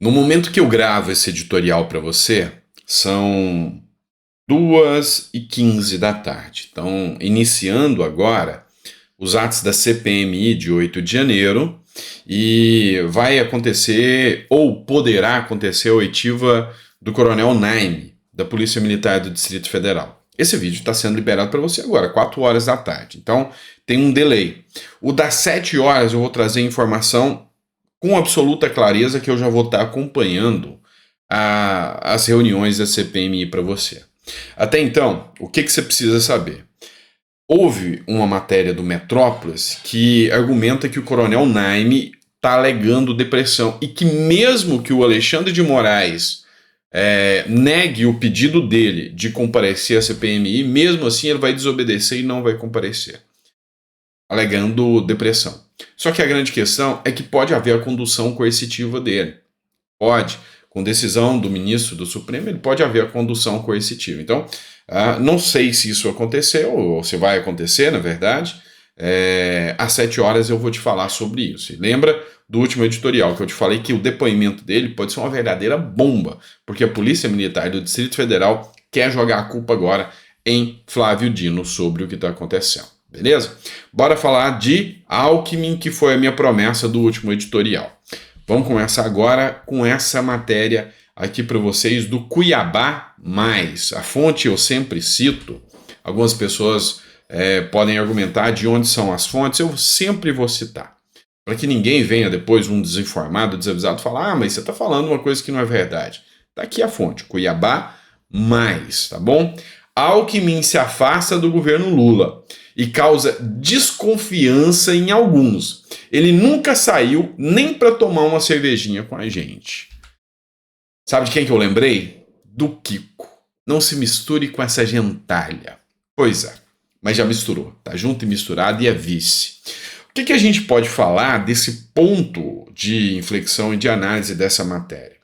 No momento que eu gravo esse editorial para você, são 2h15 da tarde. Então, iniciando agora os atos da CPMI de 8 de janeiro, e vai acontecer, ou poderá acontecer, a oitiva do Coronel Naime, da Polícia Militar do Distrito Federal. Esse vídeo está sendo liberado para você agora, 4 horas da tarde. Então, tem um delay. O das 7 horas eu vou trazer informação com absoluta clareza que eu já vou estar acompanhando as reuniões da CPMI para você. Até então, o que você precisa saber? Houve uma matéria do Metrópolis que argumenta que o Coronel Naime está alegando depressão e que mesmo que o Alexandre de Moraes negue o pedido dele de comparecer à CPMI, mesmo assim ele vai desobedecer e não vai comparecer, alegando depressão. Só que a grande questão é que pode haver a condução coercitiva dele. Pode, com decisão do ministro do Supremo, ele pode haver a condução coercitiva. Então, não sei se isso aconteceu, ou se vai acontecer, na verdade. Às 7 horas eu vou te falar sobre isso. E lembra do último editorial que eu te falei que o depoimento dele pode ser uma verdadeira bomba, porque a Polícia Militar do Distrito Federal quer jogar a culpa agora em Flávio Dino sobre o que está acontecendo. Beleza? Bora falar de Alckmin, que foi a minha promessa do último editorial. Vamos começar agora com essa matéria aqui para vocês do Cuiabá Mais. A fonte eu sempre cito. Algumas pessoas podem argumentar de onde são as fontes. Eu sempre vou citar. Para que ninguém venha depois, um desinformado, desavisado, falar: mas você está falando uma coisa que não é verdade. Está aqui a fonte, Cuiabá Mais, tá bom? Alckmin se afasta do governo Lula e causa desconfiança em alguns. Ele nunca saiu nem para tomar uma cervejinha com a gente. Sabe de quem que eu lembrei? Do Kiko. Não se misture com essa gentalha. Pois é, mas já misturou. Tá junto e misturado e é vice. O que a gente pode falar desse ponto de inflexão e de análise dessa matéria?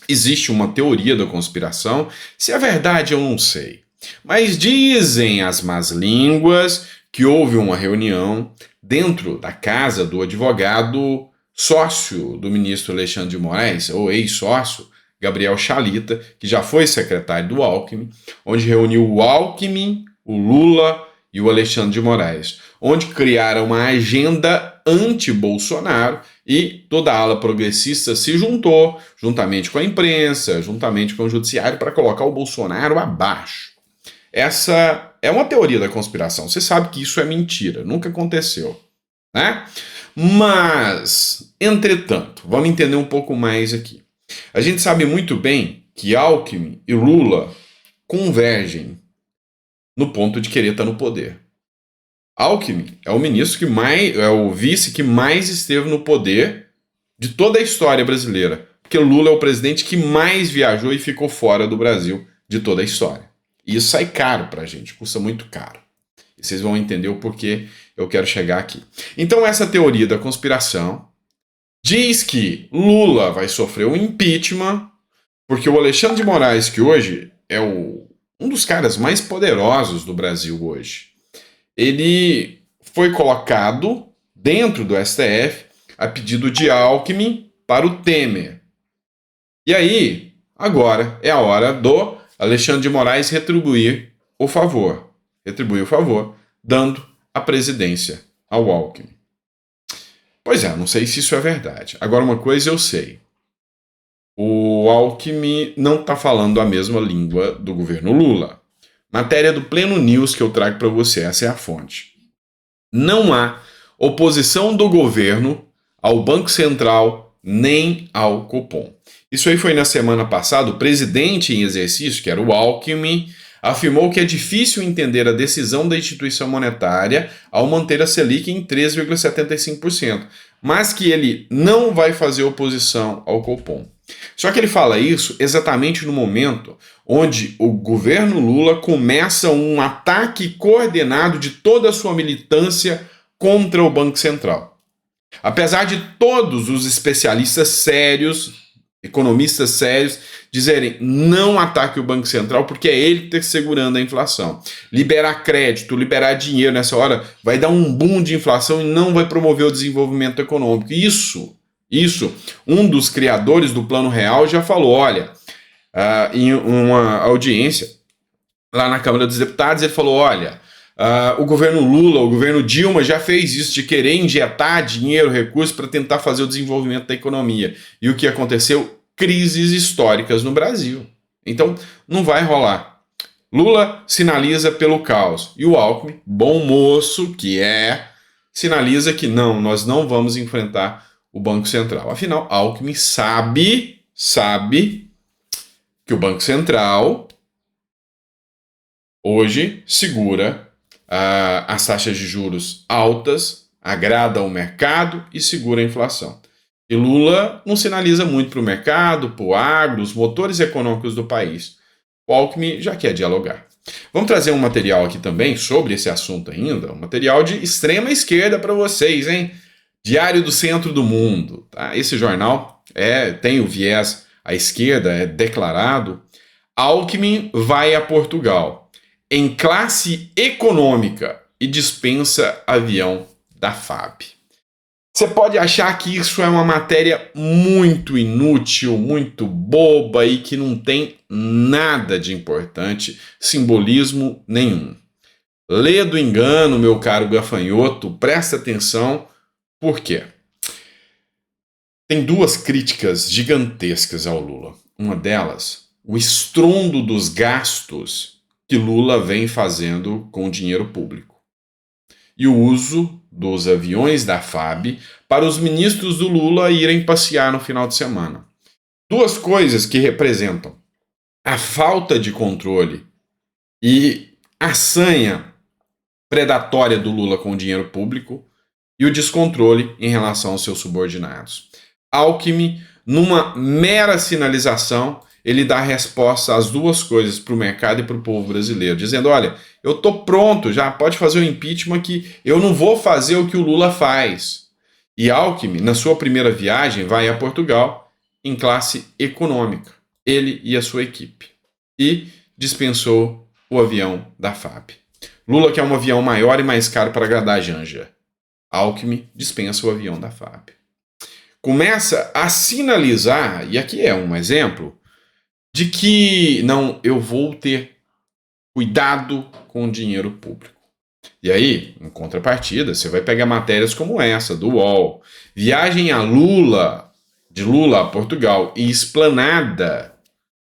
Existe uma teoria da conspiração. Se é verdade, eu não sei. Mas dizem as más línguas que houve uma reunião dentro da casa do advogado sócio do ministro Alexandre de Moraes, ou ex-sócio, Gabriel Chalita, que já foi secretário do Alckmin, onde reuniu o Alckmin, o Lula e o Alexandre de Moraes, onde criaram uma agenda anti-Bolsonaro e toda a ala progressista se juntou, juntamente com a imprensa, juntamente com o judiciário, para colocar o Bolsonaro abaixo. Essa é uma teoria da conspiração. Você sabe que isso é mentira, nunca aconteceu, né? Mas, entretanto, vamos entender um pouco mais aqui. A gente sabe muito bem que Alckmin e Lula convergem no ponto de querer estar no poder. Alckmin é o ministro que mais, é o vice que mais esteve no poder de toda a história brasileira, porque Lula é o presidente que mais viajou e ficou fora do Brasil de toda a história. E isso sai caro pra gente, custa muito caro. E vocês vão entender o porquê eu quero chegar aqui. Então essa teoria da conspiração diz que Lula vai sofrer um impeachment porque o Alexandre de Moraes, que hoje é um dos caras mais poderosos do Brasil hoje, ele foi colocado dentro do STF a pedido de Alckmin para o Temer. E aí, agora é a hora do Alexandre de Moraes retribuir o favor, dando a presidência ao Alckmin. Pois é, não sei se isso é verdade. Agora, uma coisa eu sei. O Alckmin não está falando a mesma língua do governo Lula. Matéria do Pleno News que eu trago para você, essa é a fonte. Não há oposição do governo ao Banco Central nem ao Copom. Isso aí foi na semana passada. O presidente em exercício, que era o Alckmin, afirmou que é difícil entender a decisão da instituição monetária ao manter a Selic em 3,75%, mas que ele não vai fazer oposição ao Copom. Só que ele fala isso exatamente no momento onde o governo Lula começa um ataque coordenado de toda a sua militância contra o Banco Central. Apesar de todos os especialistas sérios, economistas sérios, dizerem não ataque o Banco Central porque é ele que está segurando a inflação. Liberar crédito, liberar dinheiro nessa hora vai dar um boom de inflação e não vai promover o desenvolvimento econômico. Isso Isso, um dos criadores do Plano Real já falou, olha, em uma audiência lá na Câmara dos Deputados, ele falou, olha, o governo Lula, o governo Dilma já fez isso de querer injetar dinheiro, recursos para tentar fazer o desenvolvimento da economia. E o que aconteceu? Crises históricas no Brasil. Então, não vai rolar. Lula sinaliza pelo caos. E o Alckmin, bom moço que é, sinaliza que não, nós não vamos enfrentar o Banco Central. Afinal, Alckmin sabe que o Banco Central hoje segura as taxas de juros altas, agrada ao mercado e segura a inflação. E Lula não sinaliza muito para o mercado, para o agro, os motores econômicos do país. O Alckmin já quer dialogar. Vamos trazer um material aqui também sobre esse assunto ainda, um material de extrema esquerda para vocês, hein? Diário do Centro do Mundo. Tá? Esse jornal tem o viés à esquerda, é declarado. Alckmin vai a Portugal em classe econômica e dispensa avião da FAB. Você pode achar que isso é uma matéria muito inútil, muito boba e que não tem nada de importante, simbolismo nenhum. Lê do engano, meu caro gafanhoto, presta atenção, por quê? Tem duas críticas gigantescas ao Lula. Uma delas, o estrondo dos gastos que Lula vem fazendo com o dinheiro público. E o uso dos aviões da FAB para os ministros do Lula irem passear no final de semana. Duas coisas que representam a falta de controle e a sanha predatória do Lula com o dinheiro público e o descontrole em relação aos seus subordinados. Alckmin, numa mera sinalização, ele dá resposta às duas coisas para o mercado e para o povo brasileiro, dizendo, olha, eu estou pronto, já pode fazer o impeachment que eu não vou fazer o que o Lula faz. E Alckmin, na sua primeira viagem, vai a Portugal em classe econômica, ele e a sua equipe, e dispensou o avião da FAB. Lula quer um avião maior e mais caro para agradar a Janja. Alckmin dispensa o avião da FAB. Começa a sinalizar, e aqui é um exemplo, de que não, eu vou ter cuidado com o dinheiro público. E aí, em contrapartida, você vai pegar matérias como essa, do UOL. Viagem de Lula a Portugal e Esplanada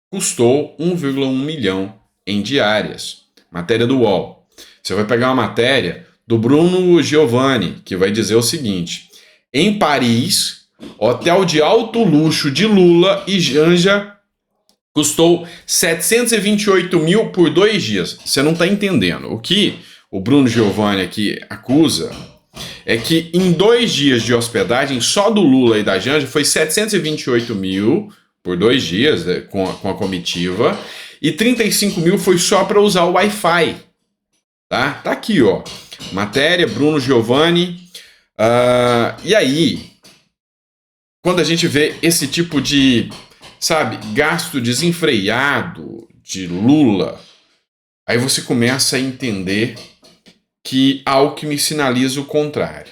custou 1,1 milhão em diárias. Matéria do UOL. Você vai pegar uma matéria do Bruno Giovanni, que vai dizer o seguinte: em Paris, hotel de alto luxo de Lula e Janja custou 728 mil por 2 dias. Você não está entendendo. O que o Bruno Giovanni aqui acusa é que em 2 dias de hospedagem, só do Lula e da Janja, foi 728 mil por 2 dias, né, com a comitiva, e 35 mil foi só para usar o Wi-Fi. Tá aqui, ó. Matéria, Bruno Giovanni. E aí, quando a gente vê esse tipo de, gasto desenfreado de Lula, aí você começa a entender que Alckmin sinaliza o contrário.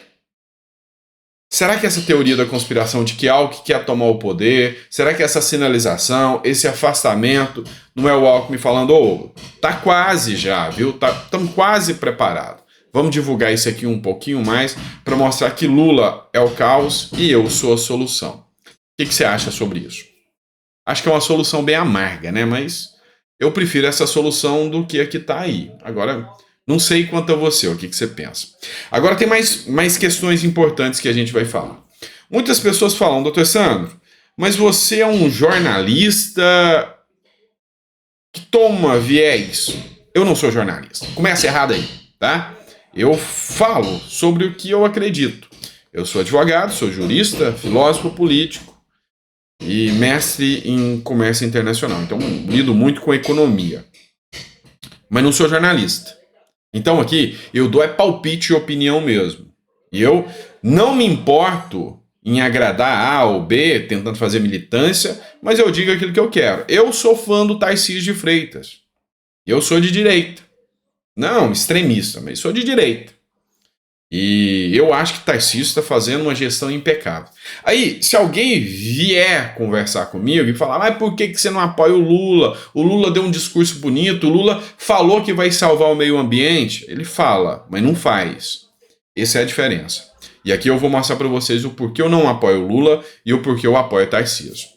Será que essa teoria da conspiração de que Alckmin quer tomar o poder, será que essa sinalização, esse afastamento, não é o Alckmin falando, tá quase já, viu? Estamos quase preparados. Vamos divulgar isso aqui um pouquinho mais para mostrar que Lula é o caos e eu sou a solução. O que você acha sobre isso? Acho que é uma solução bem amarga, né? Mas eu prefiro essa solução do que a que está aí. Agora, não sei quanto a você, o que você pensa. Agora tem mais questões importantes que a gente vai falar. Muitas pessoas falam, doutor Sandro, mas você é um jornalista que toma viés. Eu não sou jornalista. Começa errado aí, tá? Eu falo sobre o que eu acredito. Eu sou advogado, sou jurista, filósofo político e mestre em comércio internacional. Então, lido muito com economia. Mas não sou jornalista. Então, aqui, eu dou palpite e opinião mesmo. E eu não me importo em agradar A ou B, tentando fazer militância, mas eu digo aquilo que eu quero. Eu sou fã do Tarcísio de Freitas. Eu sou de direita. Não extremista, mas sou de direita. E eu acho que Tarcísio está fazendo uma gestão impecável. Aí, se alguém vier conversar comigo e falar, mas por que você não apoia o Lula? O Lula deu um discurso bonito, o Lula falou que vai salvar o meio ambiente. Ele fala, mas não faz. Essa é a diferença. E aqui eu vou mostrar para vocês o porquê eu não apoio o Lula e o porquê eu apoio Tarcísio.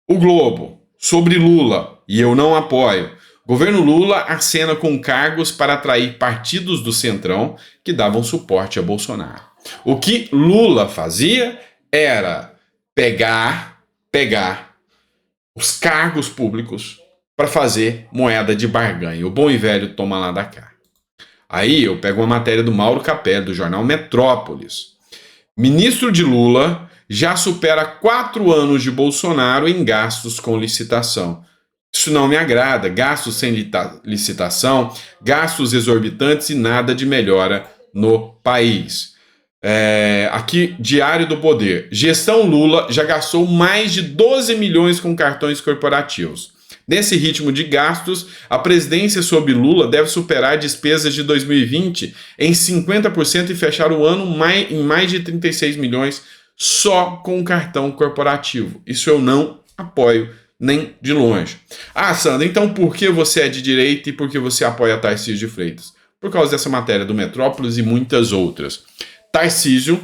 O Globo, sobre Lula, e eu não apoio. Governo Lula acena com cargos para atrair partidos do Centrão que davam suporte a Bolsonaro. O que Lula fazia era pegar os cargos públicos para fazer moeda de barganha. O bom e velho toma lá da cá. Aí eu pego uma matéria do Mauro Capelli, do jornal Metrópolis. Ministro de Lula já supera 4 anos de Bolsonaro em gastos com licitação. Isso não me agrada. Gastos sem licitação, gastos exorbitantes e nada de melhora no país. Aqui, Diário do Poder. Gestão Lula já gastou mais de 12 milhões com cartões corporativos. Nesse ritmo de gastos, a presidência sob Lula deve superar despesas de 2020 em 50% e fechar o ano em mais de 36 milhões só com o cartão corporativo. Isso eu não apoio nem de longe. Ah, Sandra, então por que você é de direita e por que você apoia Tarcísio de Freitas? Por causa dessa matéria do Metrópolis e muitas outras. Tarcísio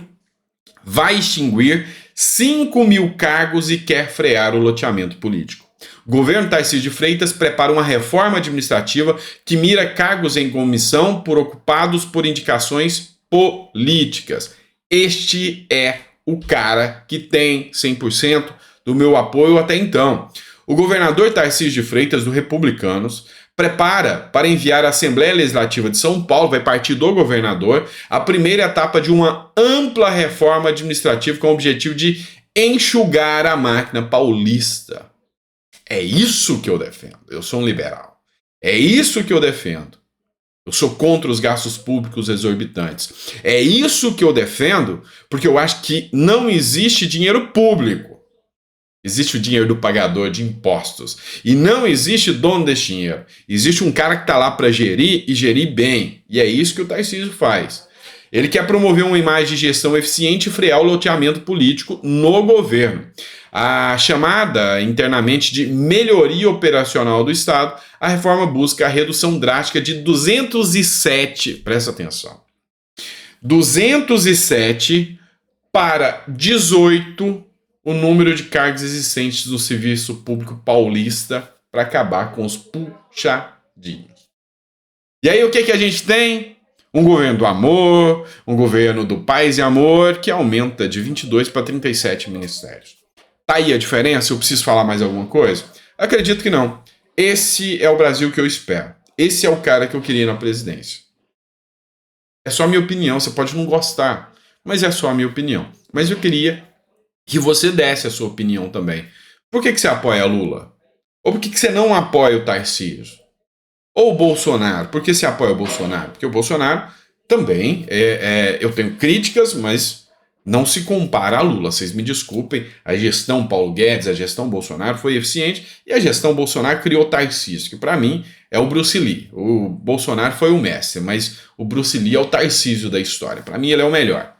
vai extinguir 5 mil cargos e quer frear o loteamento político. O governo Tarcísio de Freitas prepara uma reforma administrativa que mira cargos em comissão ocupados por indicações políticas. Este é o cara que tem 100% do meu apoio até então. O governador Tarcísio de Freitas, do Republicanos, prepara para enviar à Assembleia Legislativa de São Paulo, vai partir do governador, a primeira etapa de uma ampla reforma administrativa com o objetivo de enxugar a máquina paulista. É isso que eu defendo. Eu sou um liberal. É isso que eu defendo. Eu sou contra os gastos públicos exorbitantes. É isso que eu defendo, porque eu acho que não existe dinheiro público. Existe o dinheiro do pagador de impostos. E não existe dono desse dinheiro. Existe um cara que está lá para gerir e gerir bem. E é isso que o Tarcísio faz. Ele quer promover uma imagem de gestão eficiente e frear o loteamento político no governo. A chamada internamente de melhoria operacional do Estado, a reforma busca a redução drástica de 207, presta atenção, 207 para 18 o número de cargos existentes do serviço público paulista para acabar com os puxadinhos. E aí o que a gente tem? Um governo do amor, um governo do paz e amor, que aumenta de 22 para 37 ministérios. Tá aí a diferença? Eu preciso falar mais alguma coisa? Acredito que não. Esse é o Brasil que eu espero. Esse é o cara que eu queria na presidência. É só a minha opinião, você pode não gostar, mas é só a minha opinião. Mas eu queria que você desse a sua opinião também. Por que você apoia Lula? Ou por que você não apoia o Tarcísio? Ou o Bolsonaro? Por que você apoia o Bolsonaro? Porque o Bolsonaro também, eu tenho críticas, mas não se compara a Lula. Vocês me desculpem, a gestão Paulo Guedes, a gestão Bolsonaro foi eficiente e a gestão Bolsonaro criou o Tarcísio, que para mim é o Bruce Lee. O Bolsonaro foi o mestre, mas o Bruce Lee é o Tarcísio da história. Para mim ele é o melhor.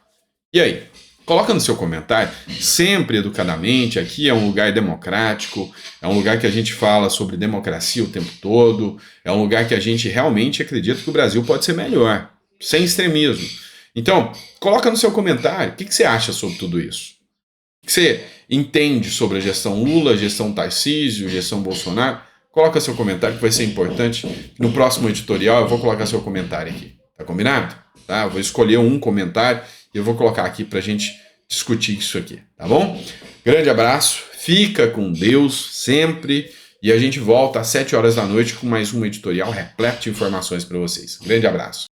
E aí? Coloca no seu comentário, sempre educadamente, aqui é um lugar democrático, é um lugar que a gente fala sobre democracia o tempo todo, é um lugar que a gente realmente acredita que o Brasil pode ser melhor, sem extremismo. Então, coloca no seu comentário, o que você acha sobre tudo isso? O que você entende sobre a gestão Lula, gestão Tarcísio, gestão Bolsonaro? Coloca seu comentário que vai ser importante. No próximo editorial eu vou colocar seu comentário aqui, tá combinado? Tá? Eu vou escolher um comentário e eu vou colocar aqui pra gente discutir isso aqui, tá bom? Grande abraço, fica com Deus sempre e a gente volta às 7 horas da noite com mais um editorial repleto de informações para vocês. Grande abraço.